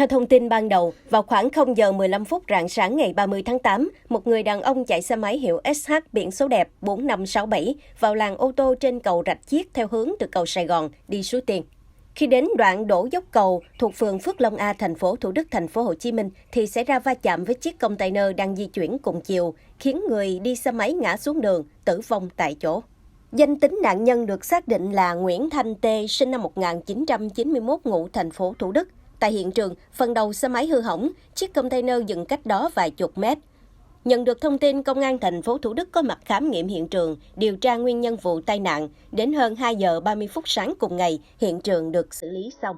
Theo thông tin ban đầu, vào khoảng 0 giờ 15 phút rạng sáng ngày 30 tháng 8, một người đàn ông chạy xe máy hiệu SH biển số đẹp 4567 vào làn ô tô trên cầu Rạch Chiếc theo hướng từ cầu Sài Gòn đi Suối Tiên. Khi đến đoạn đổ dốc cầu thuộc phường Phước Long A, thành phố Thủ Đức, thành phố Hồ Chí Minh thì xảy ra va chạm với chiếc container đang di chuyển cùng chiều, khiến người đi xe máy ngã xuống đường, tử vong tại chỗ. Danh tính nạn nhân được xác định là Nguyễn Thanh Tê, sinh năm 1991, ngụ thành phố Thủ Đức. Tại hiện trường, phần đầu xe máy hư hỏng, chiếc container dừng cách đó vài chục mét. Nhận được thông tin, Công an thành phố Thủ Đức có mặt khám nghiệm hiện trường, điều tra nguyên nhân vụ tai nạn. Đến hơn 2 giờ 30 phút sáng cùng ngày, hiện trường được xử lý xong.